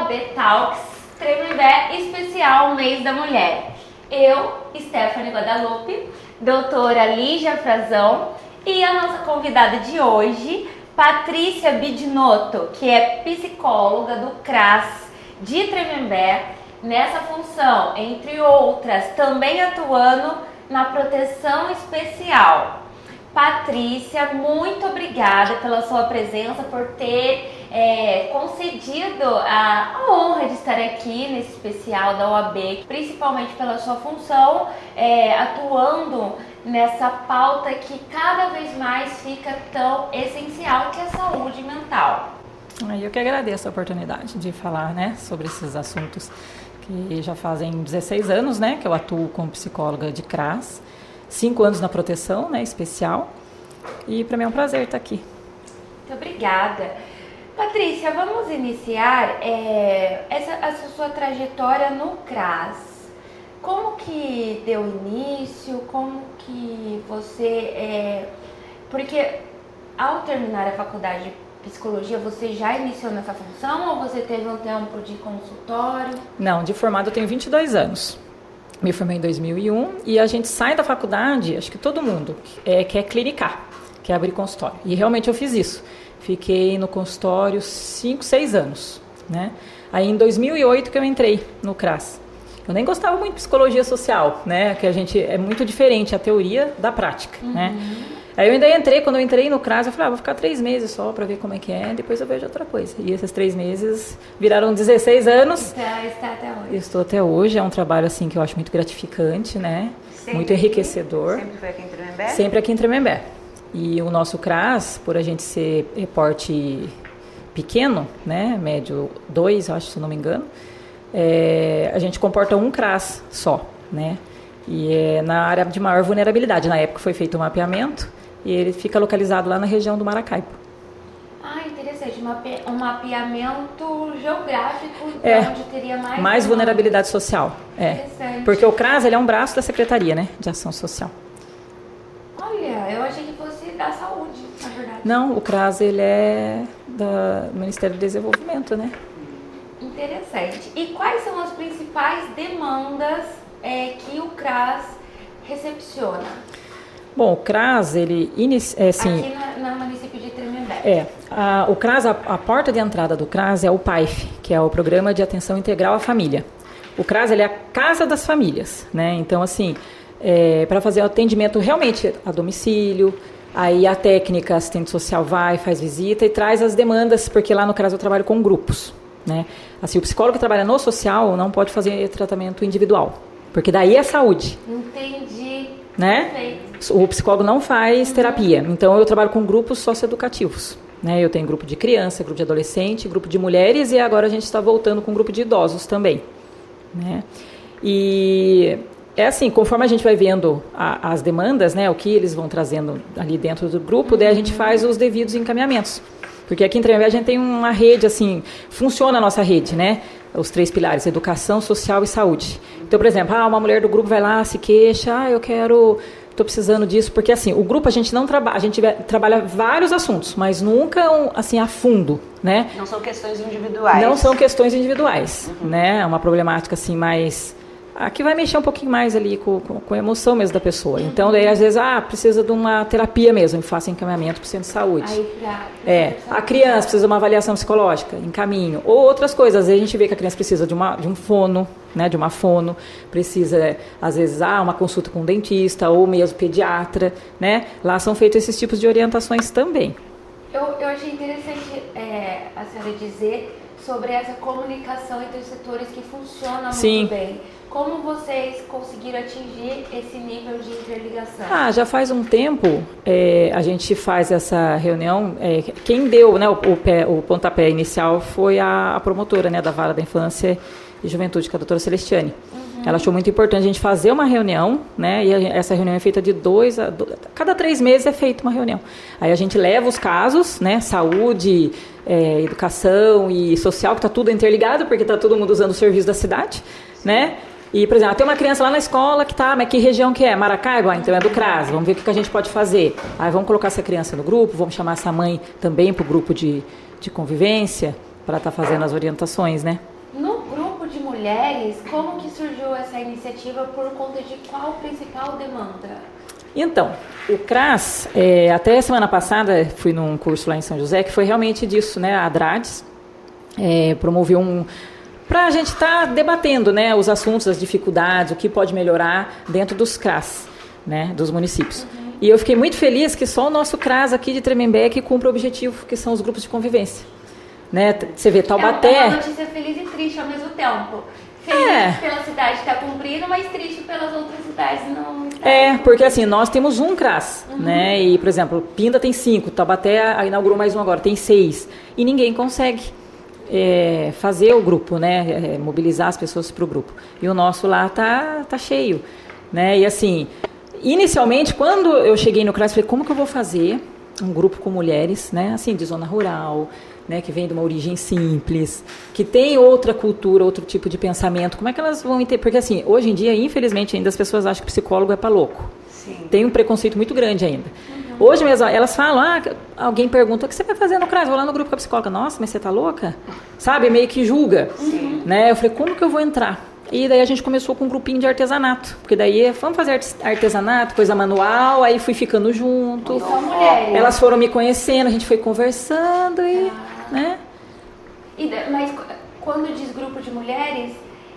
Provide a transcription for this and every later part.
OAB Talks Tremembé especial Mês da Mulher. Eu, Stephanie Guadalupe, doutora Lígia Frazão e a nossa convidada de hoje, Patrícia Bidinotto, que é psicóloga do CRAS de Tremembé, nessa função, entre outras, também atuando na proteção especial. Patrícia, muito obrigada pela sua presença, por ter concedido a honra de estar aqui nesse especial da OAB, principalmente pela sua função, atuando nessa pauta que cada vez mais fica tão essencial, que é a saúde mental. Eu que agradeço a oportunidade de falar, sobre esses assuntos que já fazem 16 anos, que eu atuo como psicóloga de CRAS, 5 anos na proteção, especial, e para mim é um prazer estar aqui. Muito obrigada. Patrícia, vamos iniciar essa sua trajetória no CRAS. Como que deu início? Como que você... Porque ao terminar a faculdade de psicologia, você já iniciou nessa função ou você teve um tempo de consultório? Não, de formado eu tenho 22 anos. Me formei em 2001 e a gente sai da faculdade, acho que todo mundo quer clinicar, quer abrir consultório. E realmente eu fiz isso. Fiquei no consultório 5, 6 anos, Aí em 2008 que eu entrei no CRAS. Eu nem gostava muito de psicologia social, Que a gente é muito diferente a teoria da prática, Aí eu ainda entrei, quando eu entrei no CRAS, eu falei, vou ficar 3 meses só para ver como é que é, depois eu vejo outra coisa. E esses 3 meses viraram 16 anos. Está até hoje. Estou até hoje, é um trabalho assim que eu acho muito gratificante, muito enriquecedor. Sempre foi aqui em Tremembé? Sempre aqui em Tremembé. E o nosso CRAS, por a gente ser porte pequeno, médio 2, acho, se não me engano, a gente comporta um CRAS só, E é na área de maior vulnerabilidade. Na época foi feito um mapeamento e ele fica localizado lá na região do Maracaibo. Interessante. Um mapeamento geográfico, onde teria mais vulnerabilidade social. Interessante. Porque o CRAS ele é um braço da Secretaria, de Ação Social. Olha, eu achei que fosse da saúde, na verdade. Não, o CRAS ele é do Ministério do Desenvolvimento, Interessante. E quais são as principais demandas que o CRAS recepciona? Bom, o CRAS, ele... Aqui no município de Tremembé. O CRAS, a porta de entrada do CRAS é o PAIF, que é o Programa de Atenção Integral à Família. O CRAS, ele é a casa das famílias, Então, para fazer o atendimento realmente a domicílio, aí a técnica assistente social vai, faz visita e traz as demandas, porque lá no CRAS eu trabalho com grupos, Assim, o psicólogo que trabalha no social não pode fazer tratamento individual, porque daí é saúde. Entendi. Perfeito. O psicólogo não faz terapia, então eu trabalho com grupos socioeducativos. Eu tenho grupo de criança, grupo de adolescente, grupo de mulheres e agora a gente está voltando com um grupo de idosos também. E é assim, conforme a gente vai vendo as demandas, o que eles vão trazendo ali dentro do grupo, daí a gente faz os devidos encaminhamentos. Porque aqui em Tremembé a gente tem uma rede, funciona a nossa rede, Os 3 pilares, educação, social e saúde. Então, por exemplo, uma mulher do grupo vai lá, se queixa, estou precisando disso, porque o grupo a gente não trabalha, a gente trabalha vários assuntos, mas nunca a fundo, Não são questões individuais. Não são questões individuais, É uma problemática mais... que vai mexer um pouquinho mais ali com a emoção mesmo da pessoa. Então, daí, às vezes, precisa de uma terapia mesmo, faça encaminhamento para o centro de saúde. A criança precisa de uma avaliação psicológica, encaminho. Ou outras coisas, às vezes a gente vê que a criança precisa de um fono, de uma fono, precisa, às vezes, uma consulta com um dentista ou mesmo pediatra, Lá são feitos esses tipos de orientações também. Eu achei interessante a senhora dizer sobre essa comunicação entre os setores que funciona muito bem. Como vocês conseguiram atingir esse nível de interligação? Já faz um tempo a gente faz essa reunião. Quem deu o pontapé inicial foi a promotora da Vara da Infância e Juventude, que é a doutora Celestiane. Ela achou muito importante a gente fazer uma reunião, e essa reunião é feita de cada 3 meses é feita uma reunião. Aí a gente leva os casos, saúde, educação e social, que está tudo interligado, porque está todo mundo usando o serviço da cidade, E, por exemplo, tem uma criança lá na escola que tá, mas que região que é? Maracaibo? Então é do CRAS, vamos ver o que a gente pode fazer. Aí vamos colocar essa criança no grupo, vamos chamar essa mãe também para o grupo de convivência, para estar fazendo as orientações, né? mulheres, como que surgiu essa iniciativa, por conta de qual principal demanda? Então, o CRAS, até semana passada fui num curso lá em São José, que foi realmente disso, né? A ADRADES promoveu para a gente estar debatendo, né, os assuntos, as dificuldades, o que pode melhorar dentro dos CRAS, né, dos municípios. E eu fiquei muito feliz que só o nosso CRAS aqui de Tremembé que cumpre o objetivo, que são os grupos de convivência. Né? Você vê, Taubaté... É uma notícia feliz e triste ao mesmo tempo. Feliz pela cidade estar cumprindo, mas triste pelas outras cidades não estarem porque assim, nós temos um CRAS, né? E, por exemplo, Pinda tem 5, Taubaté inaugurou mais um agora, tem 6. E ninguém consegue fazer o grupo, né? Mobilizar as pessoas para o grupo. E o nosso lá tá cheio, né? E assim, inicialmente, quando eu cheguei no CRAS, eu falei, como que eu vou fazer um grupo com mulheres, né? Assim, de zona rural, né, que vem de uma origem simples, que tem outra cultura, outro tipo de pensamento, como é que elas vão entender? Porque assim, hoje em dia, infelizmente, ainda as pessoas acham que psicólogo é para louco. Sim. Tem um preconceito muito grande ainda. Hoje mesmo, elas falam, alguém pergunta, o que você vai fazer no CRAS? Vou lá no grupo com a psicóloga. Nossa, mas você tá louca? Sabe, meio que julga. Né? Eu falei, como que eu vou entrar? E daí a gente começou com um grupinho de artesanato, porque daí vamos fazer artesanato, coisa manual, aí fui ficando junto. São mulheres. Elas foram me conhecendo, a gente foi conversando e... Né? Mas quando diz grupo de mulheres,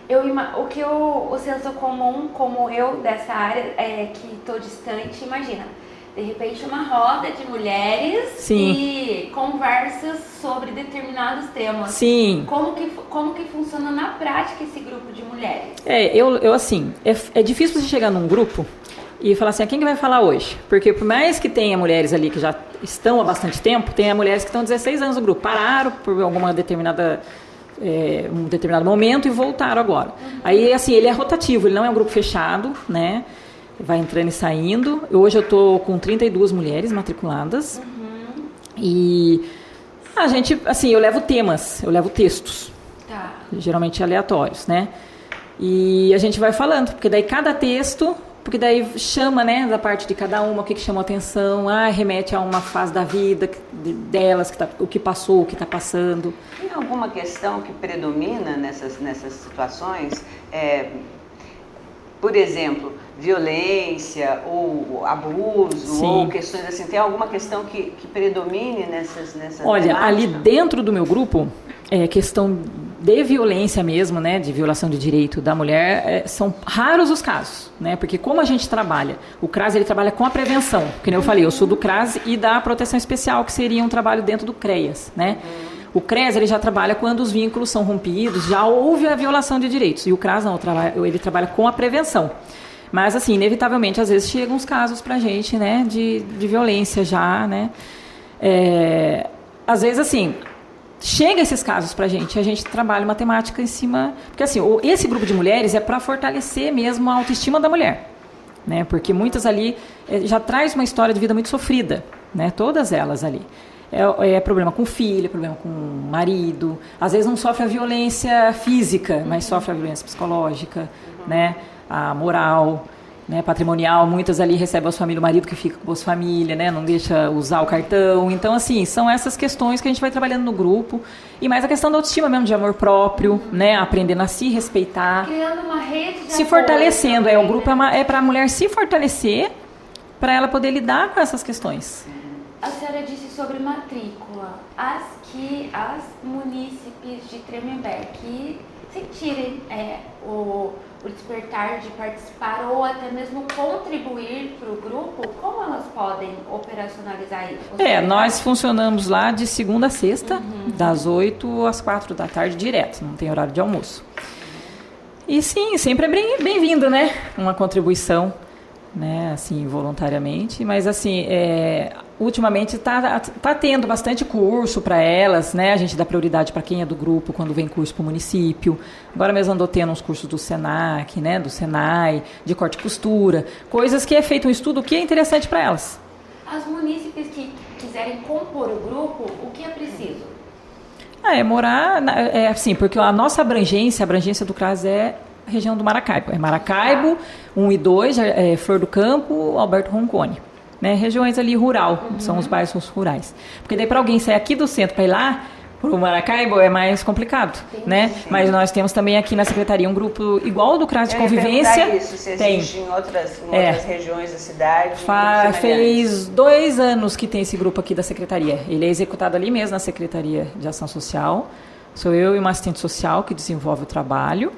o senso comum, como eu dessa área, que estou distante, imagina, de repente uma roda de mulheres Sim. e conversas sobre determinados temas. Sim. Como que funciona na prática esse grupo de mulheres? Eu assim, é difícil você chegar num grupo e falar assim, quem que vai falar hoje? Porque por mais que tenha mulheres ali que já estão há bastante tempo, tem mulheres que estão 16 anos no grupo, pararam por alguma determinada um determinado momento e voltaram agora. Aí, assim, ele é rotativo, ele não é um grupo fechado, né? Vai entrando e saindo. Hoje eu estou com 32 mulheres matriculadas. E a gente, assim, eu levo temas, eu levo textos, geralmente aleatórios, né? E a gente vai falando, porque daí cada texto... Porque daí chama, né, da parte de cada uma, o que chamou atenção, remete a uma fase da vida delas, o que passou, o que está passando. Tem alguma questão que predomina nessas situações? Por exemplo, violência ou abuso, Sim. ou questões assim, tem alguma questão que predomine nessa Olha, temática? ali dentro do meu grupo, questão de violência mesmo, né, de violação de direito da mulher, são raros os casos, né, porque como a gente trabalha, o CRAS ele trabalha com a prevenção, que nem eu falei, eu sou do CRAS e da proteção especial, que seria um trabalho dentro do CREAS, né. O CREAS ele já trabalha quando os vínculos são rompidos, já houve a violação de direitos, e o CRAS não, ele trabalha com a prevenção. Mas assim, inevitavelmente, às vezes chegam uns casos pra gente, né, de violência já, né, às vezes assim... Chega esses casos pra gente, a gente trabalha uma temática em cima... Porque assim, esse grupo de mulheres é para fortalecer mesmo a autoestima da mulher, né? Porque muitas ali já traz uma história de vida muito sofrida, né? Todas elas ali. Problema com filho, problema com marido, às vezes não sofre a violência física, mas sofre a violência psicológica, né? A moral... Né, patrimonial, muitas ali recebem a família, o marido que fica com a família, né, não deixa usar o cartão. Então, assim, são essas questões que a gente vai trabalhando no grupo. E mais a questão da autoestima mesmo, de amor próprio, né, aprendendo a se respeitar. Criando uma rede de se fortalecendo. O grupo é para a mulher se fortalecer, para ela poder lidar com essas questões. A senhora disse sobre matrícula. As munícipes de Tremembé que sentirem o despertar de participar ou até mesmo contribuir para o grupo, como elas podem operacionalizar isso? Nós funcionamos lá de segunda a sexta, das 8 às 4 da tarde, direto, não tem horário de almoço. E sim, sempre é bem-vindo, né? Uma contribuição, né? Assim, voluntariamente, mas assim, ultimamente tá tendo bastante curso para elas, né? A gente dá prioridade para quem é do grupo quando vem curso para o município. Agora mesmo andou tendo uns cursos do Senac, né? Do Senai, de corte e costura, coisas que é feito um estudo que é interessante para elas. As munícipes que quiserem compor o grupo, o que é preciso? Morar, assim, porque a nossa abrangência do CRAS é a região do Maracaibo. É Maracaibo, 1 e 2, Flor do Campo, Alberto Roncone. Né, regiões ali rural, são os bairros rurais. Porque daí para alguém sair aqui do centro para ir lá, Para o Maracaibo é mais complicado, né? Sim. Mas nós temos também aqui na secretaria um grupo igual ao do CRAS de convivência. Isso, se existe em outras regiões da cidade. Fez 2 anos que tem esse grupo aqui da secretaria. Ele é executado ali mesmo na Secretaria de Ação Social. Sou eu e uma assistente social que desenvolve o trabalho.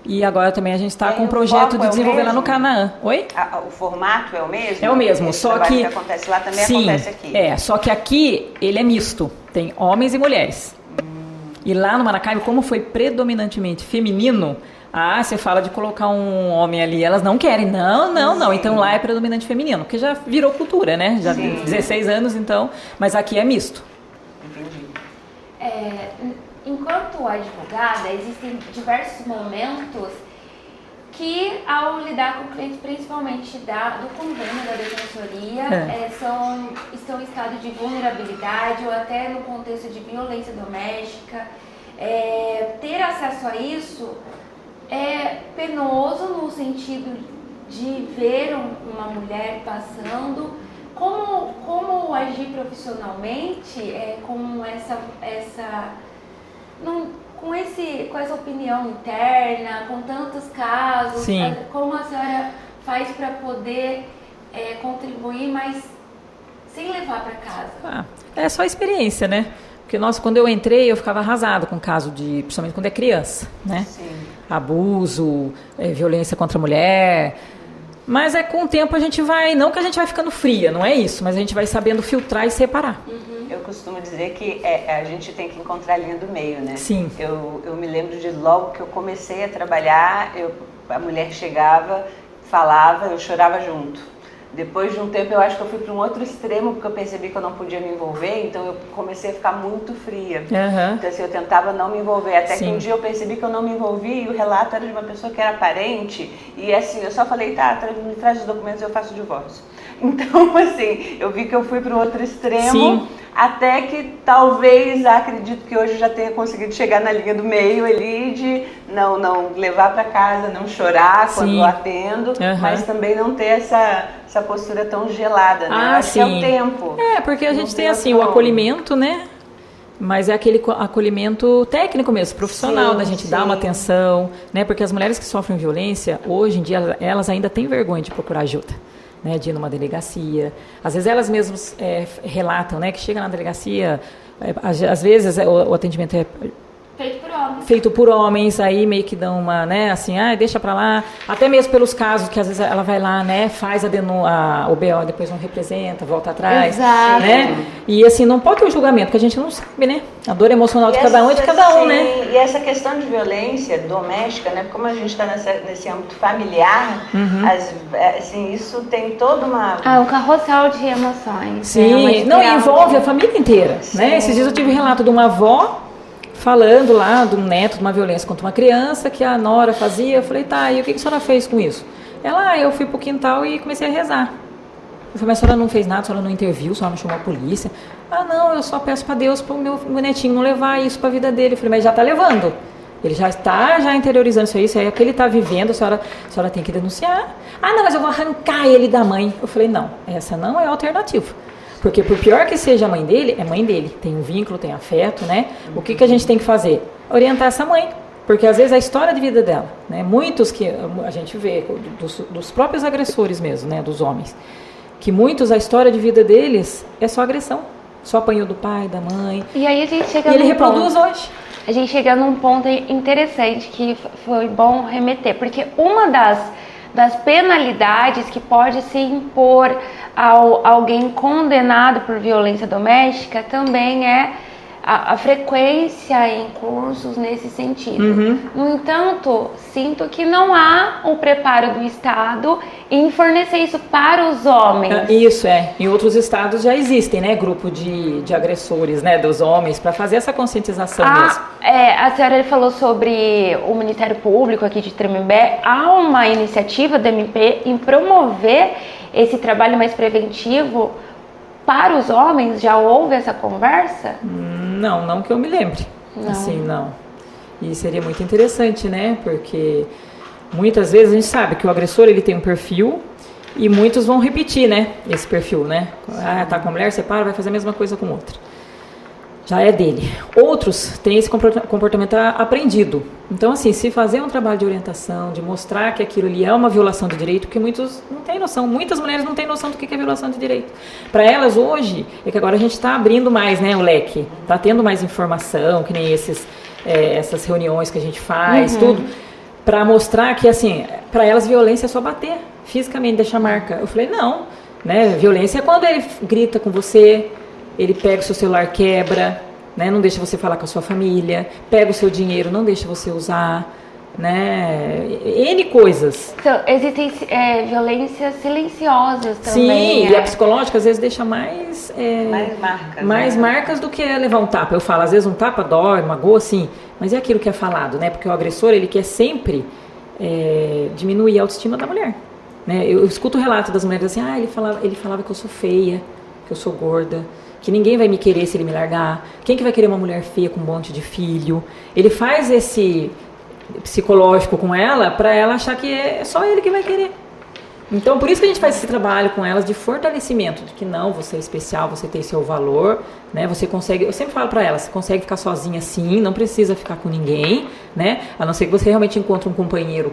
E agora também a gente está com um projeto de desenvolver lá no Canaã. Oi? O formato é o mesmo? É o mesmo, só que acontece lá também acontece aqui. Só que aqui ele é misto, tem homens e mulheres. E lá no Maracaibo, como foi predominantemente feminino, você fala de colocar um homem ali, elas não querem. Não. Então lá é predominante feminino, porque já virou cultura, né? Já tem 16 anos, então, mas aqui é misto. Entendi. Enquanto advogada, existem diversos momentos que, ao lidar com o cliente, principalmente do convênio da defensoria, estão em estado de vulnerabilidade ou até no contexto de violência doméstica. Ter acesso a isso é penoso no sentido de ver uma mulher passando. Como agir profissionalmente com essa opinião interna, com tantos casos? Sim. Como a senhora faz para poder contribuir, mas sem levar para casa? É só experiência, né? Porque, quando eu entrei, eu ficava arrasada com o caso principalmente quando é criança, né? Sim. Abuso, violência contra a mulher. Mas com o tempo a gente não que a gente vai ficando fria, não é isso, mas a gente vai sabendo filtrar e separar. Eu costumo dizer que a gente tem que encontrar a linha do meio, né? Sim. Eu me lembro de logo que eu comecei a trabalhar, a mulher chegava, falava, eu chorava junto. Depois de um tempo eu acho que eu fui para um outro extremo, porque eu percebi que eu não podia me envolver, então eu comecei a ficar muito fria. Então assim, eu tentava não me envolver, até que um dia eu percebi que eu não me envolvi e o relato era de uma pessoa que era parente, e assim, eu só falei, me traz os documentos e eu faço o divórcio. Então assim, eu vi que eu fui para o outro extremo, até que talvez, acredito que hoje já tenha conseguido chegar na linha do meio ali de não levar para casa, não chorar quando eu atendo, mas também não ter essa postura tão gelada, né? Acho que é o tempo. Porque a gente tem assim o acolhimento, né? Mas é aquele acolhimento técnico mesmo, profissional, da gente dar uma atenção, né? Porque as mulheres que sofrem violência, hoje em dia, elas ainda têm vergonha de procurar ajuda, né? De ir numa delegacia. Às vezes elas mesmas relatam, né? Que chega na delegacia, às vezes o atendimento é feito por homens, aí meio que dão uma, né, assim, deixa pra lá, até mesmo pelos casos que às vezes ela vai lá, né, faz o BO, depois não representa, volta atrás, né, e assim, não pode ter um julgamento, porque a gente não sabe, né, a dor emocional de cada um é de cada um, né. E essa questão de violência doméstica, né, como a gente está nesse âmbito familiar, assim, isso tem toda uma... um carrossel de emoções. Sim, envolve a família inteira, né, esses dias eu tive um relato de uma avó falando lá de um neto, de uma violência contra uma criança que a nora fazia. Eu falei, e o que a senhora fez com isso? Ela, eu fui pro quintal e comecei a rezar. Eu falei, mas a senhora não fez nada, a senhora não interviu, a senhora não chamou a polícia? Não, eu só peço para Deus pro meu netinho não levar isso para a vida dele. Eu falei, mas já está levando. Ele já está interiorizando isso aí é o que ele está vivendo, a senhora tem que denunciar. Não, mas eu vou arrancar ele da mãe. Eu falei, não, essa não é a alternativa. Porque por pior que seja a mãe dele, é mãe dele. Tem um vínculo, tem afeto, né? O que a gente tem que fazer? Orientar essa mãe. Porque às vezes a história de vida dela, né? Muitos que a gente vê, dos próprios agressores mesmo, né? Dos homens. Que muitos, a história de vida deles é só agressão. Só apanhou do pai, da mãe. E aí a gente chega ele reproduz hoje. A gente chega num ponto interessante que foi bom remeter. Porque uma das penalidades que pode se impor a alguém condenado por violência doméstica também é a frequência em cursos nesse sentido. No entanto, sinto que não há um preparo do Estado em fornecer isso para os homens. Isso em outros estados já existem, né, grupo de agressores, né, dos homens, para fazer essa conscientização mesmo. A senhora falou sobre o Ministério Público aqui de Tremembé. Há uma iniciativa do MP em promover esse trabalho mais preventivo para os homens? Já houve essa conversa? Não que eu me lembre. Não. Assim, não. E seria muito interessante, né? Porque muitas vezes a gente sabe que o agressor ele tem um perfil e muitos vão repetir, né? Esse perfil, né? Tá com a mulher, separa, vai fazer a mesma coisa com outra. já é dele. Outros têm esse comportamento aprendido. Então, assim, se fazer um trabalho de orientação, de mostrar que aquilo ali é uma violação de direito, porque muitos não têm noção, muitas mulheres não têm noção do que é violação de direito. Para elas, hoje, é que agora a gente está abrindo mais, né, o leque, está tendo mais informação, que nem essas reuniões que a gente faz, tudo, para mostrar que, assim, para elas violência é só bater, fisicamente, deixar marca. Eu falei, não, né, violência é quando ele grita com você, ele pega o seu celular, quebra, né, não deixa você falar com a sua família, pega o seu dinheiro, não deixa você usar, né, N coisas. Então, existem violências silenciosas também. Sim, e a psicológica às vezes deixa mais marcas. Mais marcas do que levar um tapa. Eu falo, às vezes um tapa dói, magoa, sim, mas é aquilo que é falado, né, porque o agressor, ele quer sempre diminuir a autoestima da mulher. Né? Eu escuto o relato das mulheres assim, ele falava que eu sou feia, que eu sou gorda, que ninguém vai me querer se ele me largar, quem que vai querer uma mulher feia com um monte de filho? Ele faz esse psicológico com ela para ela achar que é só ele que vai querer. Então, por isso que a gente faz esse trabalho com elas de fortalecimento, de que não, você é especial, você tem seu valor, né? Você consegue, eu sempre falo para elas, você consegue ficar sozinha sim, não precisa ficar com ninguém, né? A não ser que você realmente encontre um companheiro,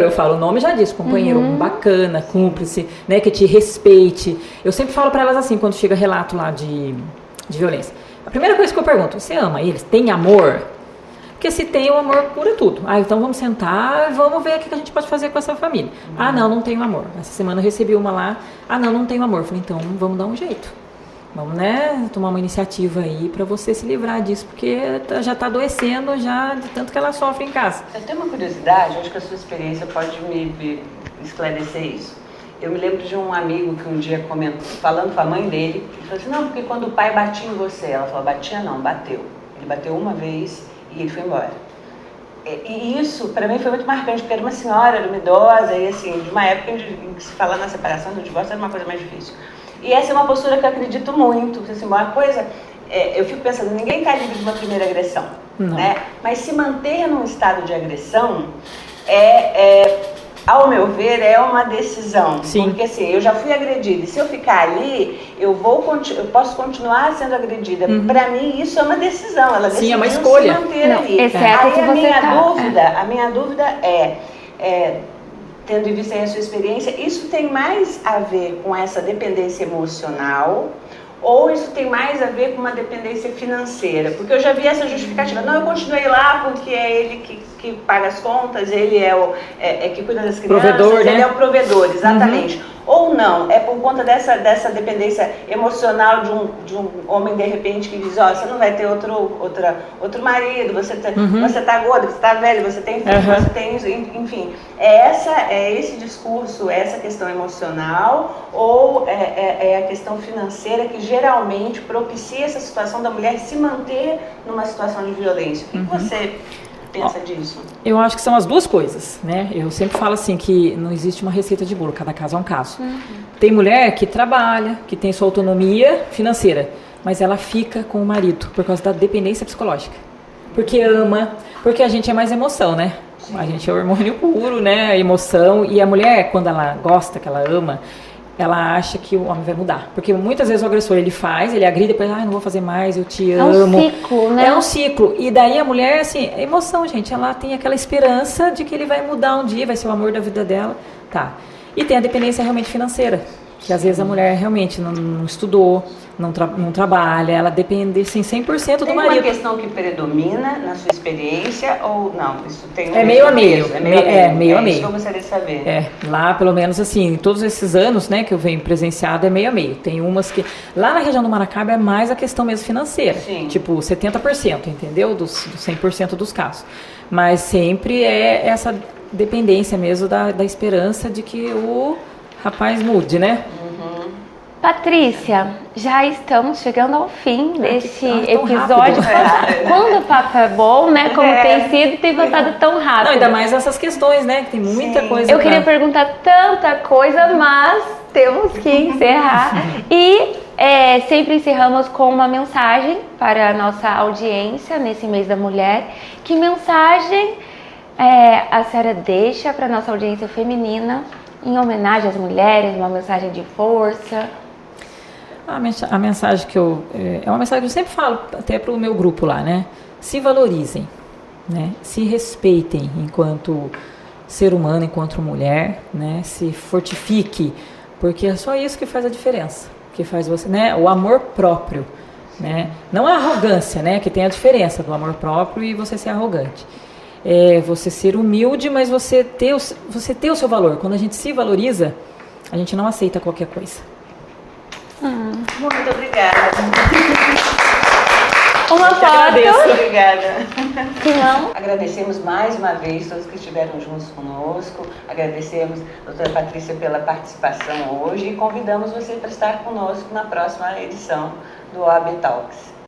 eu falo, o nome já diz, companheiro bacana, cúmplice, né, que te respeite. Eu sempre falo para elas assim, quando chega relato lá de violência. A primeira coisa que eu pergunto, você ama eles? Tem amor? Porque se tem, o amor cura tudo. Então vamos sentar, vamos ver o que a gente pode fazer com essa família. Não tenho amor. Essa semana eu recebi uma lá, não tenho amor. Falei, então vamos dar um jeito. Vamos, né, tomar uma iniciativa aí para você se livrar disso, porque já está adoecendo já de tanto que ela sofre em casa. Eu tenho uma curiosidade, acho que a sua experiência pode me esclarecer isso. Eu me lembro de um amigo que um dia comentou, falando com a mãe dele, ele falou assim, não, porque quando o pai batia em você, ela falou, batia não, bateu. Ele bateu uma vez e ele foi embora. E isso, para mim, foi muito marcante, porque era uma senhora, era uma idosa, e assim, de uma época em que se falar na separação, no divórcio, era uma coisa mais difícil. E essa é uma postura que eu acredito muito. Assim, uma coisa, eu fico pensando, ninguém está livre de uma primeira agressão, né? Mas se manter num estado de agressão ao meu ver, é uma decisão. Sim. Porque assim, eu já fui agredida, e se eu ficar ali, eu posso continuar sendo agredida. Para mim, isso é uma decisão. Ela decidiu é uma escolha. se manter ali. Exceto que A minha dúvida é tendo em vista aí a sua experiência, isso tem mais a ver com essa dependência emocional ou isso tem mais a ver com uma dependência financeira? Porque eu já vi essa justificativa. Não, eu continuei lá porque é ele que paga as contas, ele é que cuida das crianças, provedor, ele né? é o provedor, exatamente. Ou não, é por conta dessa dependência emocional de um homem, de repente, que diz, você não vai ter outro marido, você tá gordo, você tá velho, você tem filho, você tem isso, enfim. É esse discurso, essa questão emocional ou é a questão financeira que geralmente propicia essa situação da mulher se manter numa situação de violência? O que você pensa disso? Eu acho que são as duas coisas, né? Eu sempre falo assim que não existe uma receita de bolo, cada caso é um caso. Tem mulher que trabalha, que tem sua autonomia financeira, mas ela fica com o marido por causa da dependência psicológica. Porque ama, porque a gente é mais emoção, né? Sim. A gente é hormônio puro, né? A emoção. E a mulher, quando ela gosta, que ela ama, ela acha que o homem vai mudar. Porque muitas vezes o agressor, ele agride, depois, não vou fazer mais, eu te amo. É um ciclo, né? É um ciclo. E daí a mulher, assim, é emoção, gente. Ela tem aquela esperança de que ele vai mudar um dia, vai ser o amor da vida dela. Tá. E tem a dependência realmente financeira. Que às vezes a mulher realmente não estudou, não trabalha, ela depende, assim, 100% do marido. Tem uma questão que predomina na sua experiência ou não? Isso tem meio a meio. Meio a meio. Isso que eu gostaria de saber. Lá, pelo menos assim, todos esses anos, né, que eu venho presenciado, é meio a meio. Tem umas que... Lá na região do Maracaibo é mais a questão mesmo financeira. Sim. Tipo, 70%, entendeu? Dos 100% dos casos. Mas sempre é essa dependência mesmo da esperança de que o rapaz mude, né? Patrícia, já estamos chegando ao fim deste episódio. Quando o papo é bom, né? Como tem sido, tem passado tão rápido. Não, ainda mais essas questões, né? Que tem muita coisa. Eu queria perguntar tanta coisa, mas temos que encerrar. E sempre encerramos com uma mensagem para a nossa audiência nesse mês da mulher. Que mensagem a senhora deixa para a nossa audiência feminina em homenagem às mulheres, uma mensagem de força? A mensagem que é uma mensagem que eu sempre falo até para o meu grupo lá, né? Se valorizem, né? Se respeitem enquanto ser humano, enquanto mulher, né? Se fortifique, porque é só isso que faz a diferença, que faz você, né? O amor próprio, né? Não a arrogância, né? Que tem a diferença do amor próprio e você ser arrogante. É você ser humilde, mas você ter o seu valor. Quando a gente se valoriza, a gente não aceita qualquer coisa. Muito obrigada. Uma foto. Obrigada. Não. Agradecemos mais uma vez todos que estiveram juntos conosco. Agradecemos a doutora Patrícia pela participação hoje e convidamos você para estar conosco na próxima edição do OAB Talks.